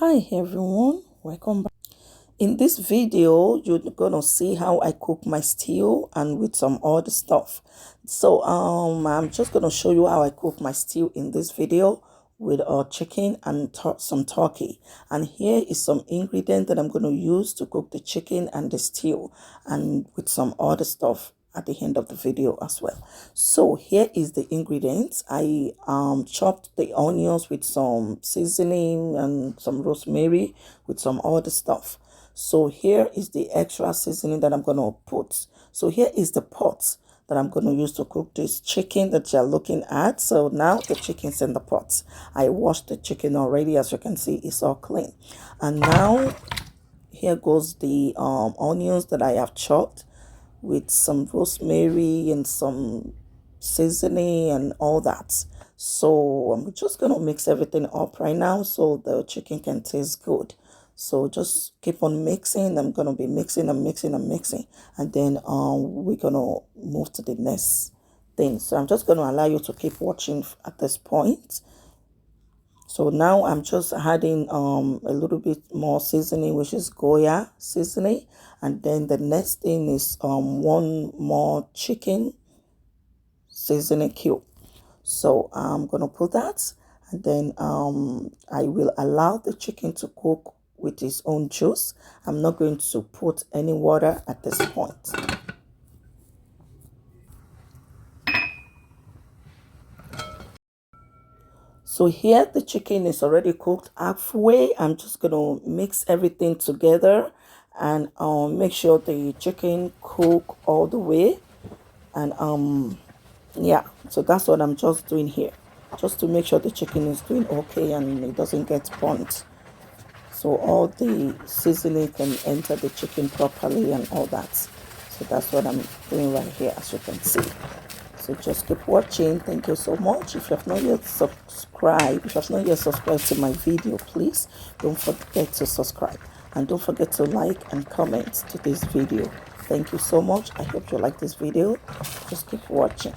Hi everyone, welcome back. In this video, you're gonna see how I cook my stew and with some other stuff. So I'm just gonna show you how I cook my stew in this video with chicken and some turkey. And here is some ingredient that I'm gonna use to cook the chicken and the stew, and with some other stuff at the end of the video as well. So here is the ingredients. I chopped the onions with some seasoning and some rosemary with some other stuff. So here is the extra seasoning that I'm gonna put. So here is the pot that I'm going to use to cook this chicken that you're looking at. So now the chicken's in the pot. I washed the chicken already. As you can see, it's all clean. And now here goes the onions that I have chopped with some rosemary and some seasoning and all that. So I'm just going to mix everything up right now so the chicken can taste good. So just keep on mixing. I'm going to be mixing and mixing and mixing. And then we're going to move to the next thing. So I'm just going to allow you to keep watching at this point. So now I'm just adding a little bit more seasoning, which is Goya seasoning. And then the next thing is one more chicken seasoning cube. So I'm going to put that. And then I will allow the chicken to cook with its own juice. I'm not going to put any water at this point. So here the chicken is already cooked halfway. I'm just going to mix everything together and make sure the chicken cook all the way. And yeah, so that's what I'm just doing here, just to make sure the chicken is doing okay and it doesn't get burnt. So all the seasoning can enter the chicken properly and all that. So that's what I'm doing right here, as you can see. So just keep watching. Thank you so much. If you have not yet subscribed, to my video, please don't forget to subscribe. And don't forget to like and comment to this video. Thank you so much. I hope you like this video. Just keep watching.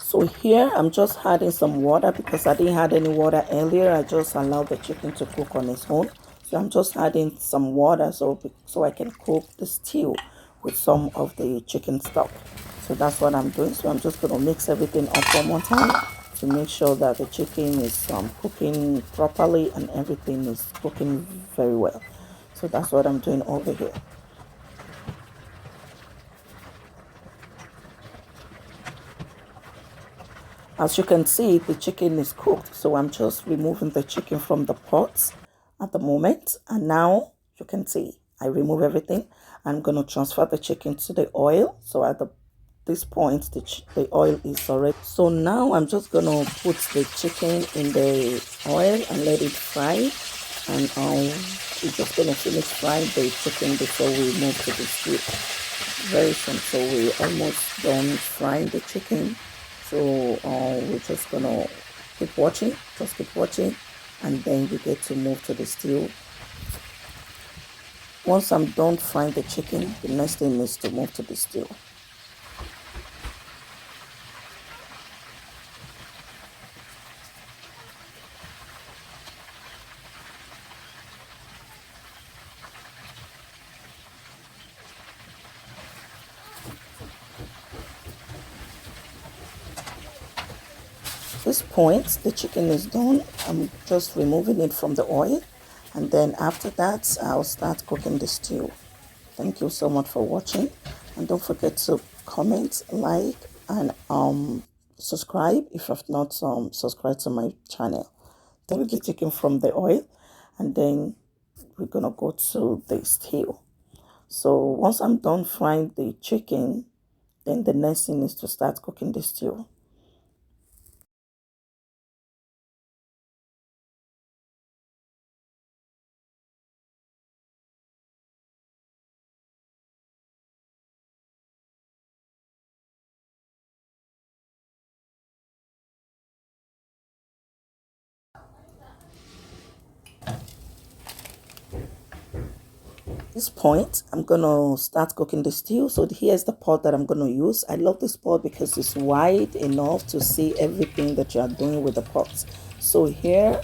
So here I'm just adding some water because I didn't add any water earlier. I just allowed the chicken to cook on its own. So I'm just adding some water so I can cook the stew with some of the chicken stock. So that's what I'm doing. So I'm just going to mix everything up one more time to make sure that the chicken is cooking properly and everything is cooking very well. So that's what I'm doing over here. As you can see, the chicken is cooked, so I'm just removing the chicken from the pot at the moment. And now you can see I remove everything. I'm going to transfer the chicken to the oil. So at this point, the oil is already. So now I'm just going to put the chicken in the oil and let it fry. And we're just going to finish frying the chicken before we move to the stew. Very soon. So we're almost done frying the chicken. So we're just gonna keep watching, and then we get to move to the stew. Once I'm done frying the chicken, the next thing is to move to the stew. This point, the chicken is done. I'm just removing it from the oil, and then after that I'll start cooking the stew. Thank you so much for watching, and don't forget to comment, like, and subscribe if you've not subscribed to my channel. Take the chicken from the oil, and then we're gonna go to the stew. So once I'm done frying the chicken, then the next thing is to start cooking the stew. This point, I'm gonna start cooking the stew. So here's the pot that I'm gonna use. I love this pot because it's wide enough to see everything that you are doing with the pot. So here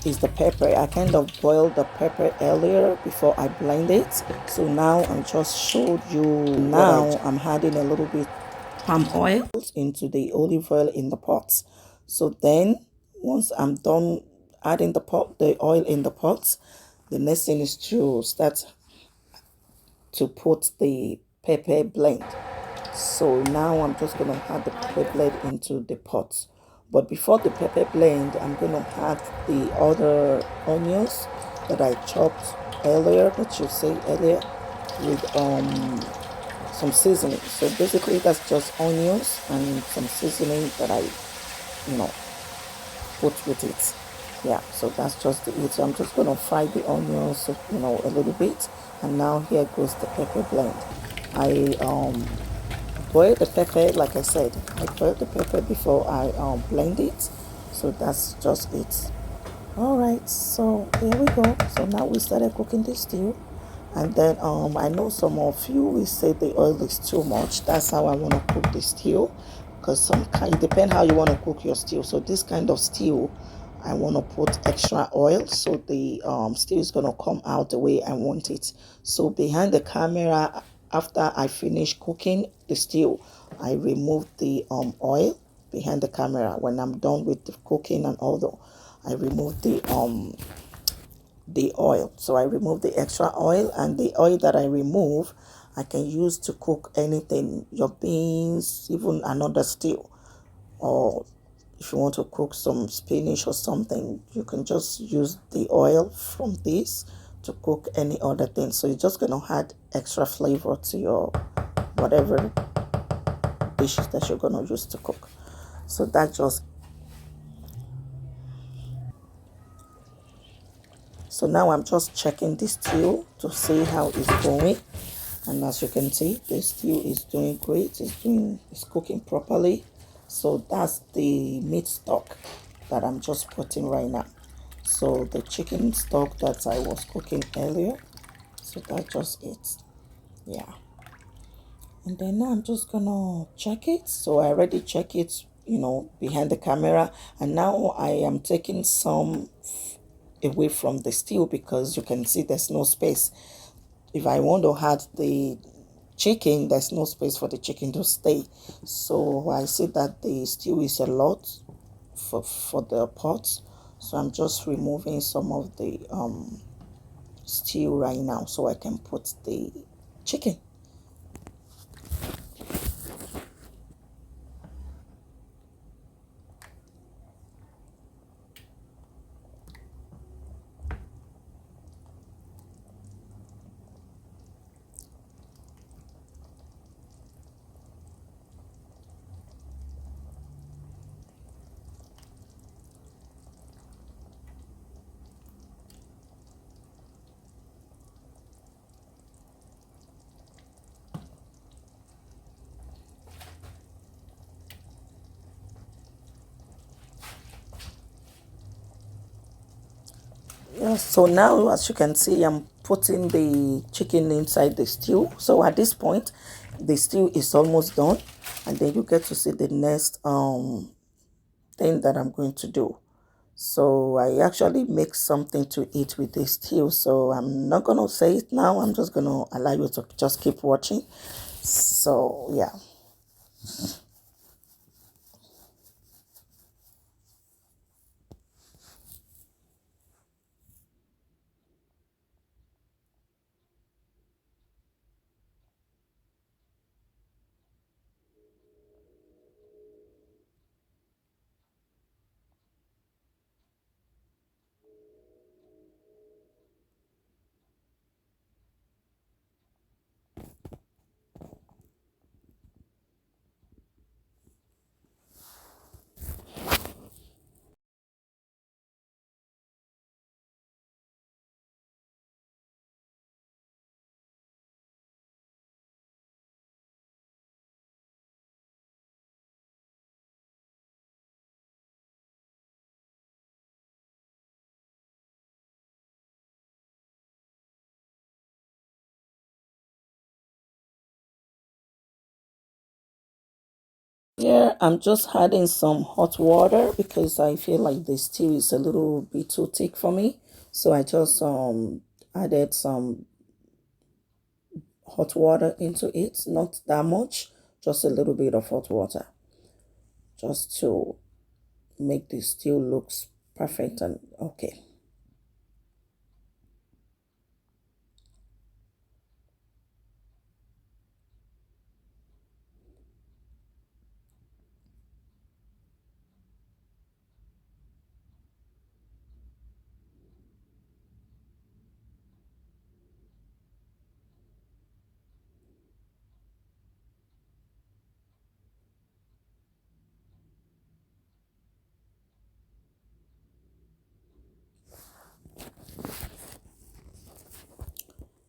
is the pepper. I kind of boiled the pepper earlier before I blend it. So now I'm just showed you. Now I'm adding a little bit palm oil into the olive oil in the pot. So then once I'm done adding the oil in the pot, the next thing is to start to put the pepper blend. So now I'm just going to add the pepper blend into the pot. But before the pepper blend, I'm going to add the other onions that I chopped earlier, that you say earlier, with some seasoning. So basically that's just onions and some seasoning that I, you know, put with it. Yeah, so that's just it. So I'm just gonna fry the onions, a little bit. And now here goes the pepper blend. I boil the pepper, like I said, I boil the pepper before I blend it. So that's just it. All right, so here we go. So now we started cooking the stew. And then I know some of you will say the oil is too much. That's how I want to cook the stew, because some kind, depend how you want to cook your stew. So this kind of stew, I want to put extra oil, so the stew is going to come out the way I want it. So behind the camera, after I finish cooking the stew, I remove the oil behind the camera. When I'm done with the cooking and all the, I remove the oil. So I remove the extra oil, and the oil that I remove, I can use to cook anything, your beans, even another stew. Or if you want to cook some spinach or something, you can just use the oil from this to cook any other thing. So you're just going to add extra flavor to your whatever dishes that you're going to use to cook. So that just So now I'm just checking this stew to see how it's going. And as you can see, the stew is doing great. It's cooking properly. So that's the meat stock that I'm just putting right now. So the chicken stock that I was cooking earlier. So that's just it. Yeah. And then now I'm just gonna check it. So I already check it, behind the camera. And now I am taking some away from the stew, because you can see there's no space. If I want to add the chicken, there's no space for the chicken to stay. So I see that the stew is a lot for the pot. So I'm just removing some of the stew right now so I can put the chicken. Yeah, so now as you can see, I'm putting the chicken inside the stew. So at this point, the stew is almost done, and then you get to see the next thing that I'm going to do. So I actually make something to eat with this stew. So I'm not gonna say it now. I'm just gonna allow you to just keep watching. So yeah. Here I'm just adding some hot water because I feel like the stew is a little bit too thick for me. So I just added some hot water into it, not that much, just a little bit of hot water, just to make the stew looks perfect and okay.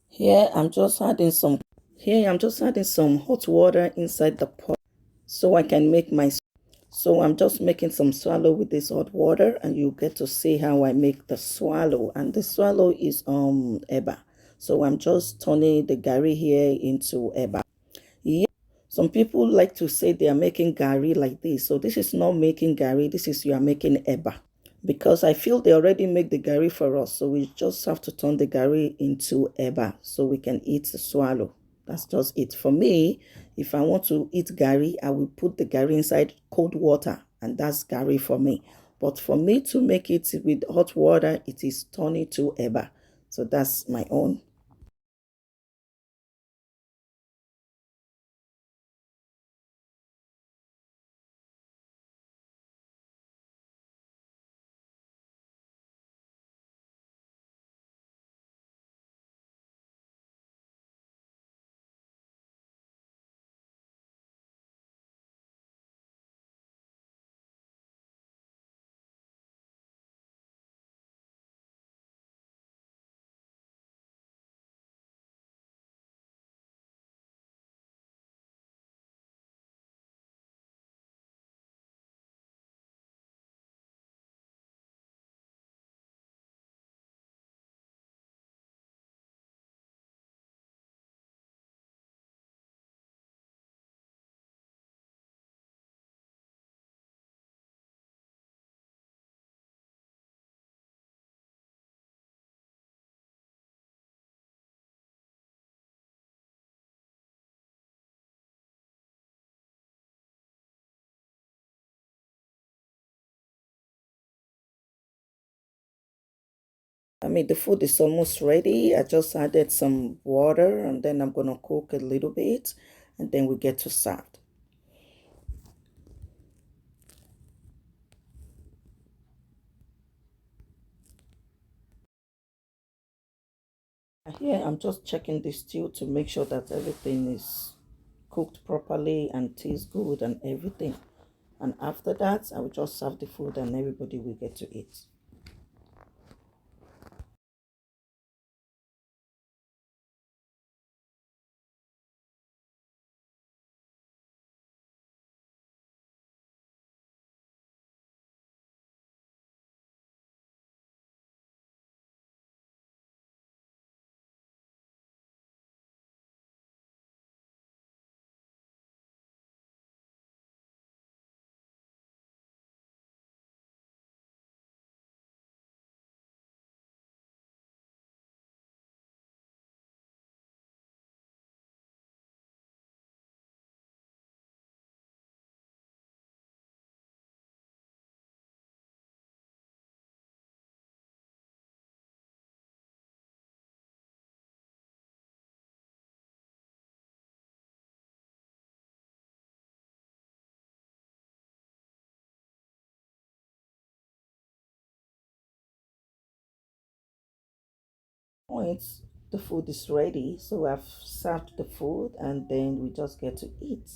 Here I'm just adding some here I'm just adding some hot water inside the pot so I can make my so I'm just making some swallow with this hot water, and you get to see how I make the swallow. And the swallow is eba. So I'm just turning the gari here into eba. Yeah. Some people like to say they are making gari like this. So this is not making gari, this is you are making eba. Because I feel they already make the gari for us. So we just have to turn the gari into eba so we can eat the swallow. That's just it. For me, if I want to eat gari, I will put the gari inside cold water, and that's gari for me. But for me to make it with hot water, it is turning to eba. So that's my own. I mean, the food is almost ready. I just added some water, and then I'm going to cook a little bit, and then we get to serve. Here, I'm just checking the stew to make sure that everything is cooked properly and tastes good and everything. And after that, I will just serve the food and everybody will get to eat. Once the food is ready, so I've served the food and then we just get to eat.